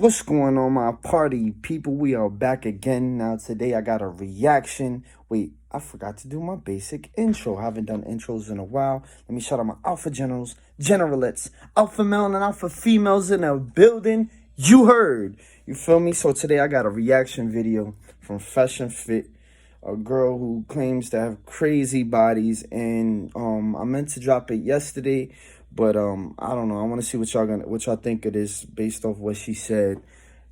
What's going on, my party people? We are back again. Now, today I got a reaction. Wait, I forgot to do my basic intro. I haven't done intros in a while. Let me shout out my alpha generals, generalettes, alpha male and alpha females in the building. You heard. You feel me? So today I got a reaction video from Fashion Fit, a girl who claims to have crazy bodies, and I meant to drop it yesterday, but I don't know. I want to see what y'all think it is based off what she said.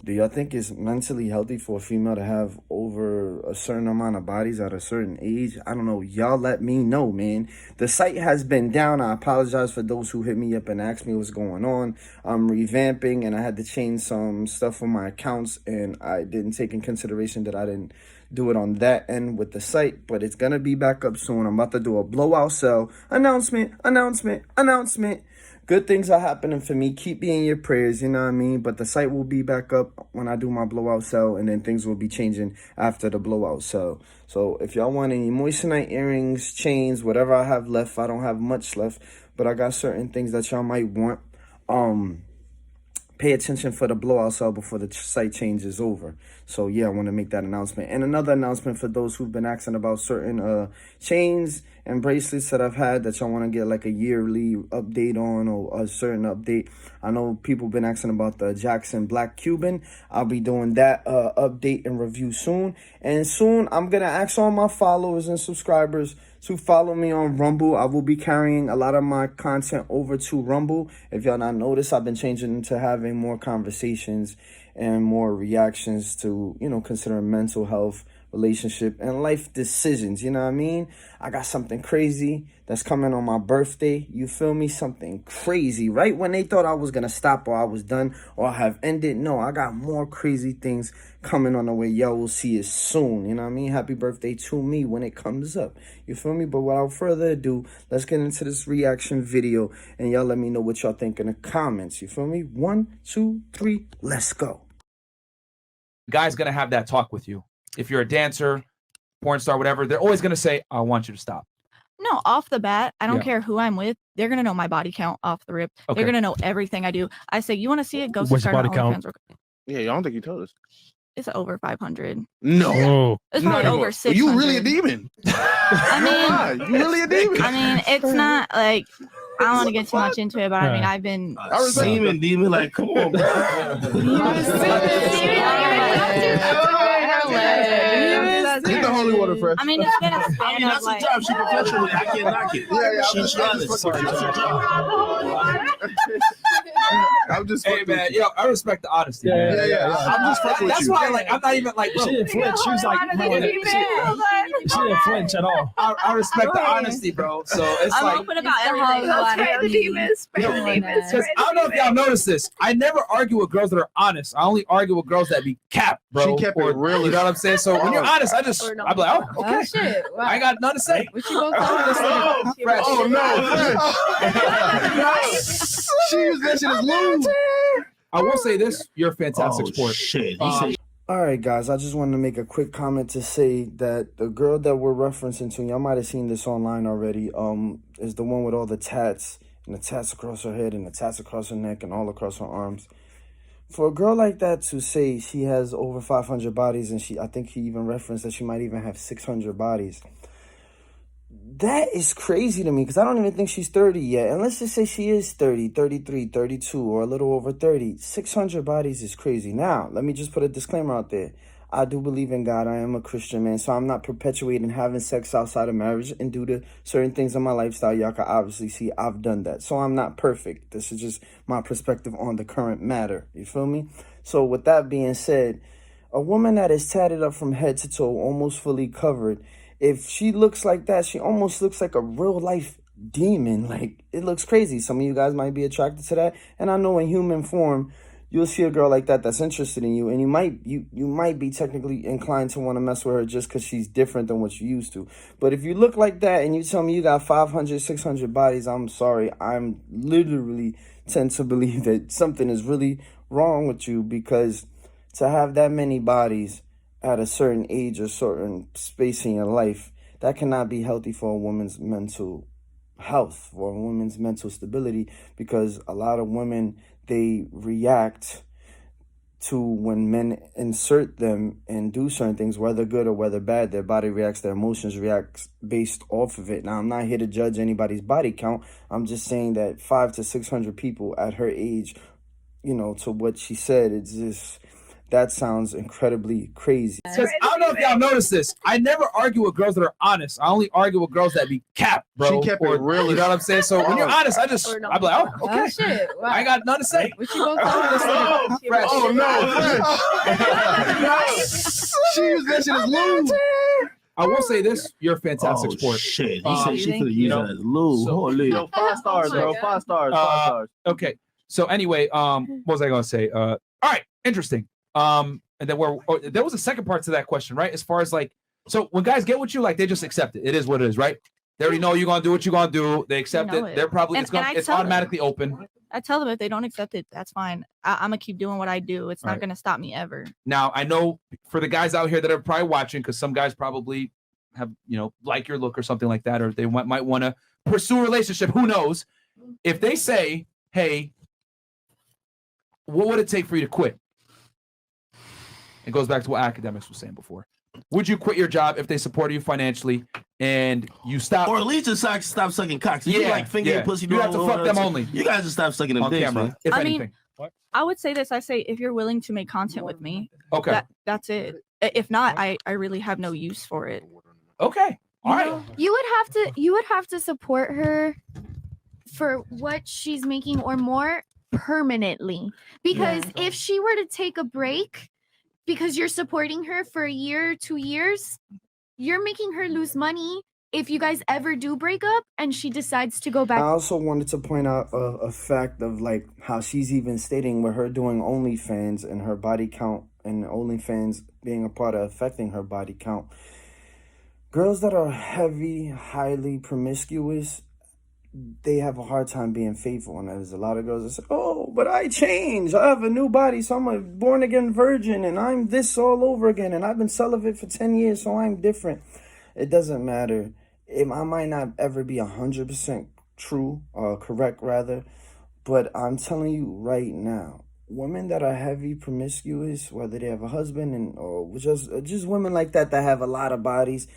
Do y'all think it's mentally healthy for a female to have over a certain amount of bodies at a certain age? I don't know. Y'all let me know, man. The site has been down. I apologize for those who hit me up and asked me what's going on. I'm revamping, and I had to change some stuff on my accounts, and I didn't take in consideration that I didn't do it on that end with the site, but it's gonna be back up soon. I'm about to do a blowout sale announcement. Good things are happening for me. Keep me in your prayers, you know what I mean? But the site will be back up when I do my blowout sale, and then things will be changing after the blowout sale. So if y'all want any moissanite earrings, chains, whatever I have left, I don't have much left, but I got certain things that y'all might want. Pay attention for the blowout sale before the site changes over. So yeah, I want to make that announcement. And another announcement for those who've been asking about certain chains and bracelets that I've had that y'all want to get like a yearly update on, or a certain update. I know people been asking about the Jackson Black Cuban. I'll be doing that update and review soon. And soon I'm going to ask all my followers and subscribers to follow me on Rumble. I will be carrying a lot of my content over to Rumble. If y'all not noticed, I've been changing into having more conversations and more reactions to, you know, considering mental health, relationship, and life decisions. You know what I mean? I got something crazy that's coming on my birthday. You feel me? Something crazy. Right when they thought I was going to stop, or I was done, or I have ended. No, I got more crazy things coming on the way. Y'all will see it soon. You know what I mean? Happy birthday to me when it comes up. You feel me? But without further ado, let's get into this reaction video, and y'all let me know what y'all think in the comments. You feel me? 1, 2, 3, let's go. Guy's gonna have that talk with you. If you're a dancer, porn star, whatever, they're always gonna say, I want you to stop. No, off the bat, I don't care who I'm with. They're gonna know my body count off the rip. Okay. They're gonna know everything I do. I say, you want to see it? Go What's subscribe body to count? OnlyFans. Yeah, I don't think you told us. It's over 500. No. It's probably over 600. You really a demon. I mean, you really a demon. I mean, it's not like, I don't want to get too much into it, but I mean, I've been demon, like, come on, bro. Get the holy water first. I mean, it's been a span of like. Job. She professional. I can't knock it. She's honest. I'm just. Hey man, yo, I respect the honesty. Yeah. I'm just fucking with you. That's why, like, I'm not even like. She didn't flinch. She was like, she didn't flinch at all. I respect the honesty, bro. So it's I'm like, open about everything. because I don't know if y'all noticed this. I never argue with girls that are honest. I only argue with girls that be capped, bro. She kept it real. You know what I'm saying? So when you're honest, I'm like, oh, okay. Oh shit! Wow. I got nothing to say. What you both talking about? Fresh. Oh no! She used that shit as lube. I will say this: you're a fantastic sport. Shit. All right, guys, I just wanted to make a quick comment to say that the girl that we're referencing to, y'all might have seen this online already, is the one with all the tats, and the tats across her head, and the tats across her neck, and all across her arms. For a girl like that to say she has over 500 bodies, and I think he even referenced that she might even have 600 bodies, that is crazy to me, because I don't even think she's 30 yet. And let's just say she is 30, 33, 32, or a little over 30. 600 bodies is crazy. Now, let me just put a disclaimer out there. I do believe in God. I am a Christian man, so I'm not perpetuating having sex outside of marriage. And due to certain things in my lifestyle, y'all can obviously see I've done that. So I'm not perfect. This is just my perspective on the current matter. You feel me? So with that being said, a woman that is tatted up from head to toe, almost fully covered, if she looks like that, she almost looks like a real life demon. Like, it looks crazy. Some of you guys might be attracted to that. And I know in human form, you'll see a girl like that that's interested in you, and you might be technically inclined to want to mess with her just because she's different than what you used to. But if you look like that and you tell me you got 500, 600 bodies, I'm sorry. I'm literally tend to believe that something is really wrong with you, because to have that many bodies at a certain age or certain space in your life, that cannot be healthy for a woman's mental health, for a woman's mental stability, because a lot of women, they react to when men insert them and do certain things, whether good or whether bad, their body reacts, their emotions react based off of it. Now, I'm not here to judge anybody's body count. I'm just saying that 500 to 600 people at her age, you know, to what she said, it's just, that sounds incredibly crazy. Because I don't know if y'all noticed this. I never argue with girls that are honest. I only argue with girls that be capped, bro. She kept it real. You know what I'm saying? So when you're honest, I'm like, oh, okay. Oh shit! Wow. I ain't got nothing to say. What you gonna say? Fresh. Oh no, she was mentioning as lube. I will say this: you're a fantastic sport. Shit, he Um, said she thank could have you. used it as lube. So- Holy. Yo, 5 stars, bro. 5 stars. 5 stars. Okay. So anyway, what was I gonna say? All right, interesting. And then there was a second part to that question, right? As far as like, so when guys get with you, like they just accept it. It is what it is, right? They already know you're gonna do what you're gonna do. They accept know it. it. They're probably And I it's tell them. automatically open. I tell them if they don't accept it, that's fine. I'm gonna keep doing what I do. It's not Right. gonna stop me ever. Now I know for the guys out here that are probably watching, because some guys probably have, you know, like your look or something like that, or they might want to pursue a relationship. Who knows? If they say, "Hey, what would it take for you to quit?" It goes back to what academics was saying before. Would you quit your job if they supported you financially and you stop? Or at least just stop sucking cocks. You like finger pussy. You have to fuck them only You guys just stop sucking them on dicks, camera, man. if I mean, anything. I would say this. I say if you're willing to make content with me, Okay. that's it. If not, I really have no use for it. Okay. All right. You would have to support her for what she's making or more permanently. Because if she were to take a break because you're supporting her for a year, 2 years, you're making her lose money if you guys ever do break up and she decides to go I back. also wanted to point out a fact of like how she's even stating with her doing OnlyFans and her body count and OnlyFans being a part of affecting her body count. Girls that are heavy, highly promiscuous, they have a hard time being faithful. And there's a lot of girls that say, oh, but I changed. I have a new body, so I'm a born-again virgin, and I'm this all over again, and I've been celibate for 10 years, so I'm different. It doesn't matter. I might not ever be 100% true, or correct, rather, but I'm telling you right now, women that are heavy promiscuous, whether they have a husband or just women like that have a lot of bodies,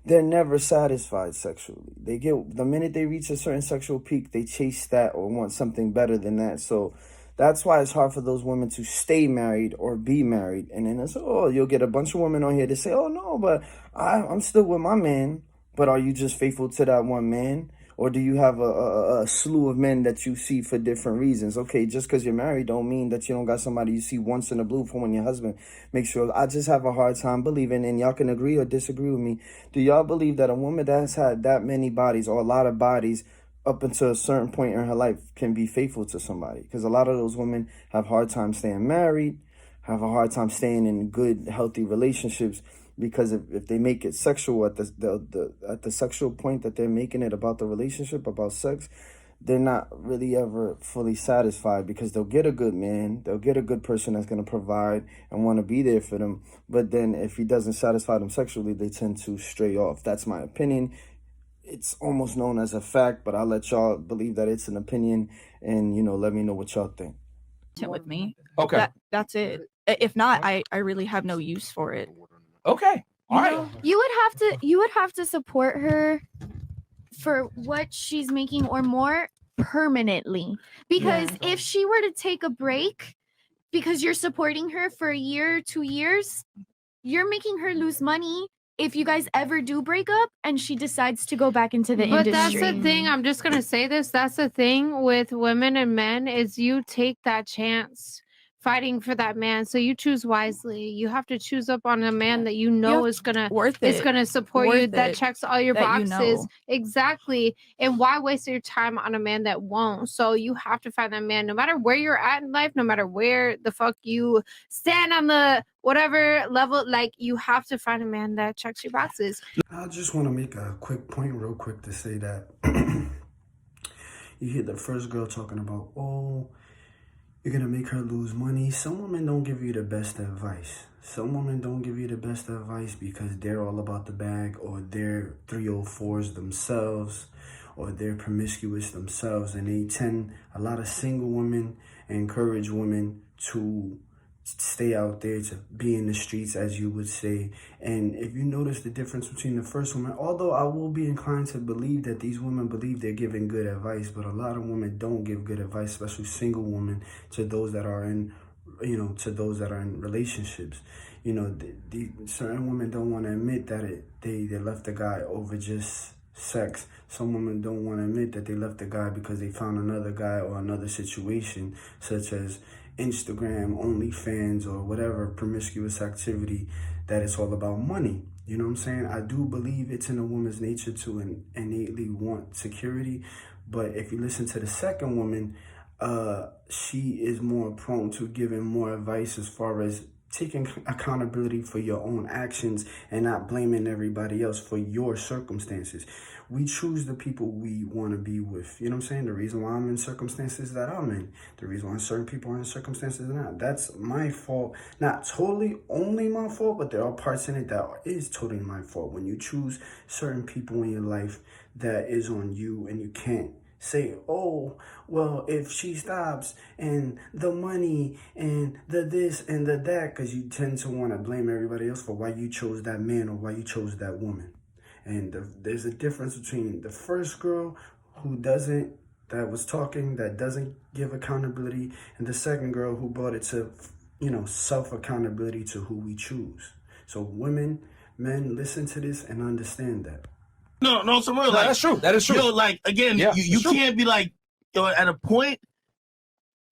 they're never satisfied sexually. The minute they reach a certain sexual peak, they chase that or want something better than that. So that's why it's hard for those women to stay married or be married. And then it's, you'll get a bunch of women on here to say, oh no, but I'm still with my man. But are you just faithful to that one man? Or do you have a slew of men that you see for different reasons? Okay, just because you're married don't mean that you don't got somebody you see once in a blue for when your husband makes sure. I just have a hard time believing, and y'all can agree or disagree with me. Do y'all believe that a woman that's had that many bodies or a lot of bodies up until a certain point in her life can be faithful to somebody? Because a lot of those women have a hard time staying married, have a hard time staying in good, healthy relationships. Because if they make it sexual at the sexual point that they're making it about the relationship, about sex, they're not really ever fully satisfied, because they'll get a good man, they'll get a good person that's going to provide and want to be there for them. But then if he doesn't satisfy them sexually, they tend to stray off. That's my opinion. It's almost known as a fact, but I'll let y'all believe that it's an opinion, and, let me know what y'all think. With me. Okay. That's it. If not, I really have no use for it. Okay. All right. You would have to support her for what she's making or more permanently. Because if she were to take a break because you're supporting her for a year, 2 years, you're making her lose money if you guys ever do break up and she decides to go back into the But industry. that's the thing. I'm just gonna say this. That's the thing with women and men is you take that chance fighting for that man. So you choose wisely. You have to choose up on a man that you know is gonna support you, that checks all your boxes. Exactly. And why waste your time on a man that won't? So you have to find that man no matter where you're at in life, no matter where the fuck you stand on the whatever level, like you have to find a man that checks your boxes. I just want to make a quick point real quick to say that you hear the first girl talking about, you're going to make her lose money. Some women don't give you the best advice. Some women don't give you the best advice because they're all about the bag, or they're 304s themselves, or they're promiscuous themselves. And a lot of single women encourage women to stay out there, to be in the streets, as you would say. And if you notice the difference between the first woman, although I will be inclined to believe that these women believe they're giving good advice, but a lot of women don't give good advice, especially single women, to those that are in, to those that are in relationships. The certain women don't want to admit that they left a guy over just sex. Some women don't want to admit that they left a guy because they found another guy or another situation, such as Instagram, OnlyFans, or whatever promiscuous activity, that it's all about money. You know what I'm saying? I do believe it's in a woman's nature to innately want security. But if you listen to the second woman, she is more prone to giving more advice as far as taking accountability for your own actions and not blaming everybody else for your circumstances. We choose the people we want to be with. You know what I'm saying? The reason why I'm in circumstances that I'm in, the reason why certain people are in circumstances they're not. That's my fault. Not totally only my fault, but there are parts in it that is totally my fault. When you choose certain people in your life, that is on you, and you can't say, oh, well, if she stops and the money and the this and the that, because you tend to want to blame everybody else for why you chose that man or why you chose that woman. And there's a difference between the first girl that was talking, that doesn't give accountability, and the second girl who brought it to, self-accountability to who we choose. So women, men, listen to this and understand that. No, so real. No, that's true. That is true. Yo, like, again, you can't be like, at a point,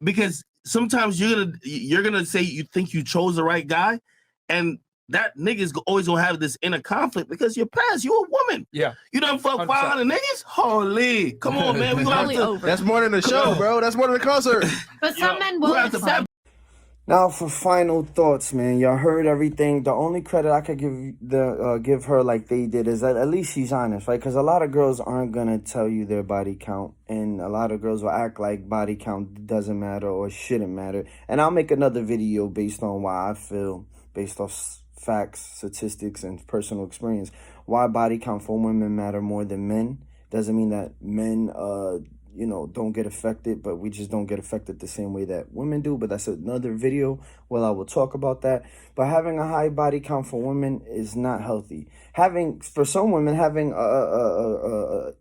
because sometimes you're gonna say you think you chose the right guy, and that nigga's always gonna have this inner conflict because you're past. You're a woman. Yeah. You done fuck 500 niggas? Holy. Come on, man. We gonna have to. Over. That's more than a show, bro. That's more than a concert. But some men will accept. Now for final thoughts, man. Y'all heard everything. The only credit I could give her like they did is that at least she's honest, right? Because a lot of girls aren't gonna tell you their body count, and a lot of girls will act like body count doesn't matter or shouldn't matter. And I'll make another video based on why I feel, based off facts, statistics, and personal experience, why body count for women matter more than men. Doesn't mean that men don't get affected, but we just don't get affected the same way that women do. But that's another video where I will talk about that. But having a high body count for women is not healthy. For some women, having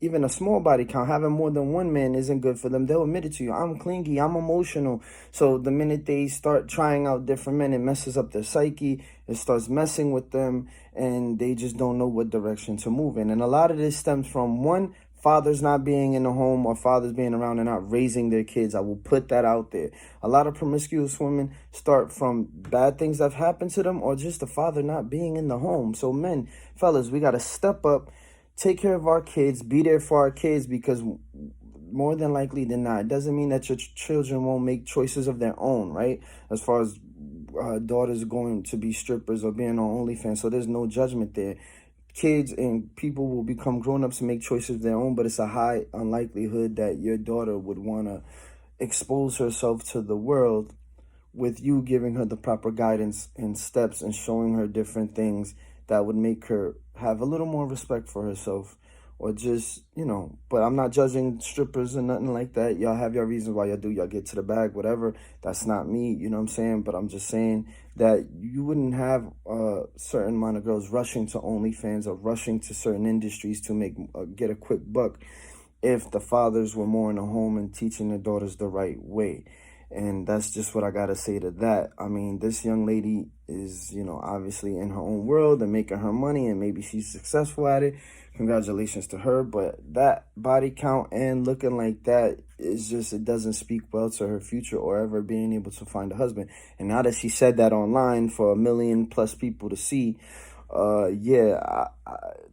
even a small body count, having more than one man isn't good for them. They'll admit it to you. I'm clingy, I'm emotional. So the minute they start trying out different men, it messes up their psyche. It starts messing with them, and they just don't know what direction to move in. And a lot of this stems from, one, fathers not being in the home, or fathers being around and not raising their kids. I will put that out there. A lot of promiscuous women start from bad things that have happened to them, or just the father not being in the home. So men, fellas, we got to step up, take care of our kids, be there for our kids, because more than likely than not, it doesn't mean that your children won't make choices of their own, right? As far as daughters going to be strippers or being on OnlyFans, so there's no judgment there. Kids and people will become grown-ups and make choices of their own, but it's a high unlikelihood that your daughter would want to expose herself to the world with you giving her the proper guidance and steps and showing her different things that would make her have a little more respect for herself, or just, but I'm not judging strippers or nothing like that. Y'all have your reasons why y'all do. Y'all get to the bag, whatever. That's not me, you know what I'm saying? But I'm just saying that you wouldn't have a certain amount of girls rushing to OnlyFans or rushing to certain industries to get a quick buck if the fathers were more in the home and teaching their daughters the right way. And that's just what I got to say to that. I mean, this young lady is, obviously in her own world and making her money, and maybe she's successful at it. Congratulations to her. But that body count and looking like that is just, it doesn't speak well to her future or ever being able to find a husband. And now that she said that online for 1 million plus people to see,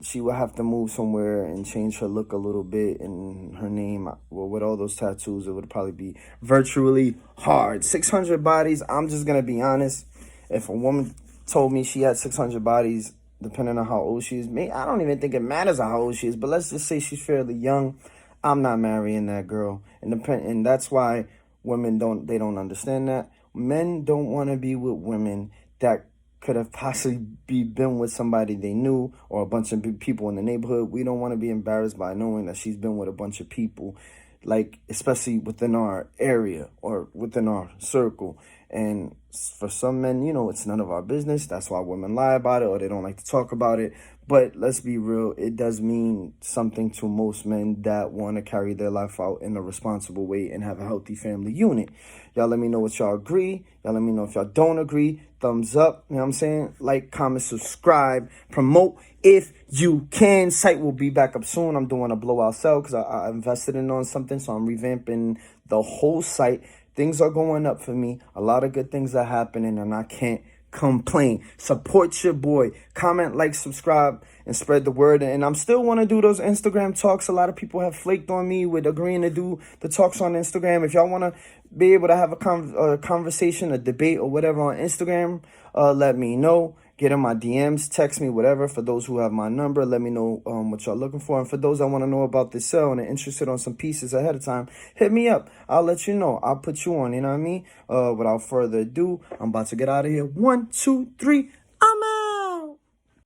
she will have to move somewhere and change her look a little bit, and her name, well, with all those tattoos, it would probably be virtually hard. 600 bodies, I'm just going to be honest. If a woman told me she had 600 bodies, depending on how old she is, I don't even think it matters how old she is, but let's just say she's fairly young, I'm not marrying that girl. And that's why women don't understand that. Men don't want to be with women that could have possibly been with somebody they knew, or a bunch of people in the neighborhood. We don't want to be embarrassed by knowing that she's been with a bunch of people, like especially within our area or within our circle. And for some men, you know, it's none of our business. That's why women lie about it or they don't like to talk about it. But let's be real, it does mean something to most men that want to carry their life out in a responsible way and have a healthy family unit. Y'all let me know what y'all agree. Y'all let me know if y'all don't agree. Thumbs up, you know what I'm saying? Like, comment, subscribe, promote if you can. Site will be back up soon. I'm doing a blowout sale because I invested in on something, so I'm revamping the whole site. Things are going up for me. A lot of good things are happening, and I can't complain. Support your boy. Comment, like, subscribe, and spread the word. And I'm still want to do those Instagram talks. A lot of people have flaked on me with agreeing to do the talks on Instagram. If y'all want to be able to have a conversation, a debate, or whatever on Instagram, let me know. Get in my DMs, text me, whatever. For those who have my number, let me know what y'all looking for. And for those that want to know about this sale and are interested on some pieces ahead of time, hit me up. I'll let you know. I'll put you on, you know what I mean? Without further ado, I'm about to get out of here. 1, 2, 3.